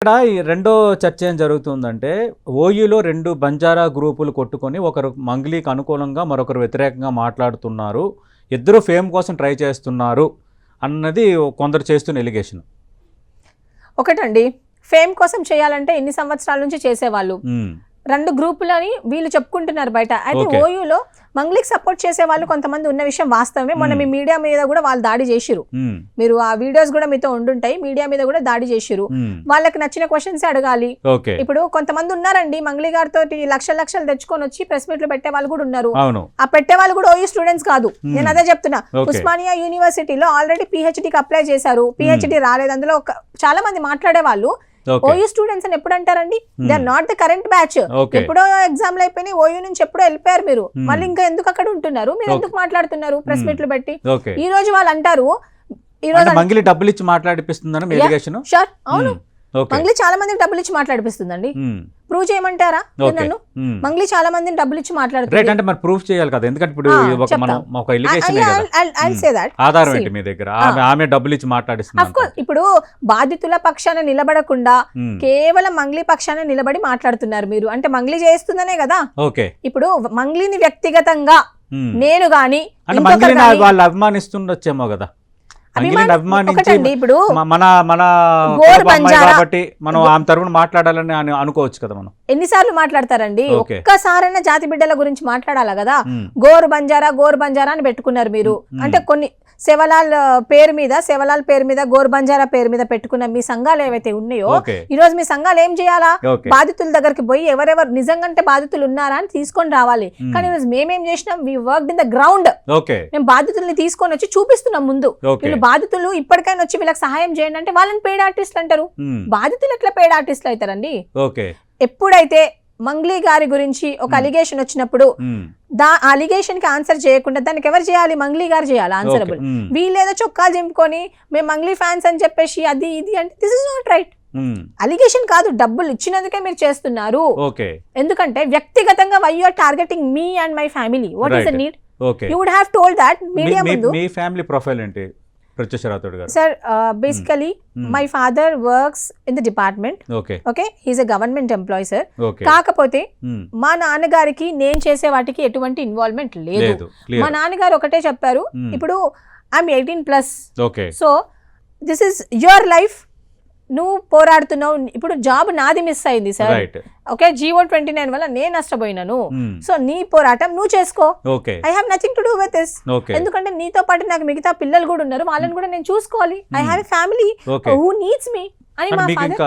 ఇక్కడ ఈ రెండో చర్చ ఏం జరుగుతుందంటే ఓయూలో రెండు బంజారా గ్రూపులు కొట్టుకొని ఒకరు మంగ్లీకి అనుకూలంగా మరొకరు వ్యతిరేకంగా మాట్లాడుతున్నారు, ఇద్దరు ఫేమ్ కోసం ట్రై చేస్తున్నారు అన్నది కొందరు చేస్తున్న ఎలిగేషన్. ఒకటండి, ఫేమ్ కోసం చేయాలంటే ఎన్ని సంవత్సరాల నుంచి చేసేవాళ్ళు, రెండు గ్రూపులని వీళ్ళు చెప్పుకుంటున్నారు బయట. అయితే ఓయూలో మంగ్లీకి సపోర్ట్ చేసే వాళ్ళు కొంతమంది ఉన్న విషయం వాస్తవమే. మొన్న మీ మీడియా మీద కూడా వాళ్ళు దాడి చేసిరు, మీరు ఆ వీడియోస్ కూడా మీతో ఉండుంటాయి. మీడియా మీద కూడా దాడి చేసిరు, వాళ్ళకి నచ్చిన క్వశ్చన్స్ అడగాలి. ఇప్పుడు కొంతమంది ఉన్నారండి మంగ్లీ గారితో లక్షలు తెచ్చుకొని వచ్చి ప్రెస్ మీట్లు పెట్టే వాళ్ళు కూడా ఉన్నారు. ఆ పెట్టే వాళ్ళు కూడా ఓయూ స్టూడెంట్స్ కాదు, నేను అదే చెప్తున్నా. ఉస్మానియా యూనివర్సిటీలో ఆల్రెడీ పిహెచ్డికి అప్లై చేశారు, పిహెచ్డి రాలేదు. అందులో చాలా మంది మాట్లాడే వాళ్ళు ఓయూ స్టూడెంట్స్ అని ఎప్పుడు అంటారండి? They are not the current batch. ఎప్పుడో ఎగ్జామ్లు అయిపోయి ఓయూ నుంచి ఎప్పుడో వెళ్ళిపోయారు మీరు, మళ్ళీ ఇంకా ఎందుకు అక్కడ ఉంటున్నారు? మీరు ఎందుకు మాట్లాడుతున్నారు ప్రెస్ మీట్లు పెట్టి? ఈ రోజు వాళ్ళు అంటారు ఈ రోజు మంగ్లీ డబ్బులు ఇచ్చి మాట్లాడిపిస్తుందని ఎలిగేషన్. షూర్, అవును, మంగ్లీ చాలా మందికి డబ్బులు ఇచ్చి మాట్లాడిపిస్తుందండి. ప్రూవ్ చేయమంటారా నన్ను? మంగ్లీ చాలా మందిని డబ్బులు ఇచ్చి మాట్లాడుతుంది అంటే మరి ప్రూఫ్ చేయాలి కదా, ఎందుకంటే ఇప్పుడు ఒక ఎలిగేషన్ ఆధారం ఏంటి మీ దగ్గర? ఆమె డబ్బులు ఇచ్చి మాట్లాడిస్తుంది. ఇప్పుడు బాధితుల పక్షాన నిలబడకుండా కేవలం మంగ్లీ పక్షాన నిలబడి మాట్లాడుతున్నారు మీరు. అంటే మంగ్లీ చేస్తుందనే కదా. ఇప్పుడు మంగ్లీని వ్యక్తిగతంగా నేను గాని వాళ్ళు అభిమానిస్తుండొచ్చేమో కదా. ఇప్పుడు కాబట్టి మనం ఆమె తరపున మాట్లాడాలని అనుకోవచ్చు కదా. మనం ఎన్నిసార్లు మాట్లాడతారండి? ఒక్కసారైనా జాతి బిడ్డల గురించి మాట్లాడాలా కదా. గోర్ బంజారా అని పెట్టుకున్నారు మీరు. అంటే కొన్ని శివలాల్ పేరు మీద గోర్ బంజారా పేరు మీద పెట్టుకున్న మీ సంఘాలు ఏవైతే ఉన్నాయో, ఈ రోజు మీ సంఘాలు ఏం చేయాలా? బాధితుల దగ్గరికి పోయి ఎవరెవరు నిజంగా బాధితులు ఉన్నారా అని తీసుకొని రావాలి. కానీ ఈ రోజు మేమేం చేసినాం, we worked in the ground. మేము బాధితుల్ని తీసుకొని వచ్చి చూపిస్తున్నాం ముందు. వీళ్ళు బాధితులు ఇప్పటికైనా వచ్చి వీళ్ళకి సహాయం చేయండి అంటే వాళ్ళని పెయిడ్ ఆర్టిస్టులు అంటారు. బాధితులు ఎట్లా పెయిడ్ ఆర్టిస్టులు అవుతారండి? ఎప్పుడైతే మంగ్లీ గారి గురించి ఒక అలిగేషన్ వచ్చినప్పుడు అలిగేషన్ కి ఆన్సర్ చేయకుండా దానికి ఎవరు చేయాలి? మంగ్లీ గారు చేయాలి ఆన్సరబుల్. వీళ్ళేదో చొక్కాలు చింపుకొని మేము మంగ్లీ ఫ్యాన్స్ అని చెప్పేసి అది ఇది అంటే this is not right. Allegation కాదు, డబ్బులు ఇచ్చినందుకే మీరు చేస్తున్నారు. ఎందుకంటే వ్యక్తిగతంగా why you are targeting me and my family? What is the need? You would have told that media ముందు. మీ ఫ్యామిలీ ప్రొఫైల్ ఏంటి? Sir, basically my father works in the department. Okay, he's a government employee, sir. కాకపోతే మా నాన్నగారికి నేను చేసే వాటికి ఎటువంటి ఇన్వాల్వ్మెంట్ లేదు. మా నాన్నగారు ఒకటే చెప్పారు, ఇప్పుడు I'm 18+. So this is your life, నువ్వు పోరాడుతున్నావు. ఇప్పుడు జాబ్ నాది మిస్ అయింది సార్. ఓకే, GO29 వల్ల నేను నష్టపోయినాను. సో నీ పోరాటం నువ్వు చేసుకో. I have nothing to do with this. ఎందుకంటే నీతో పాటు నాకు మిగతా పిల్లలు కూడా ఉన్నారు, వాళ్ళని కూడా నేను చూసుకోవాలి. I have a family who needs me అని మా ఫాదర్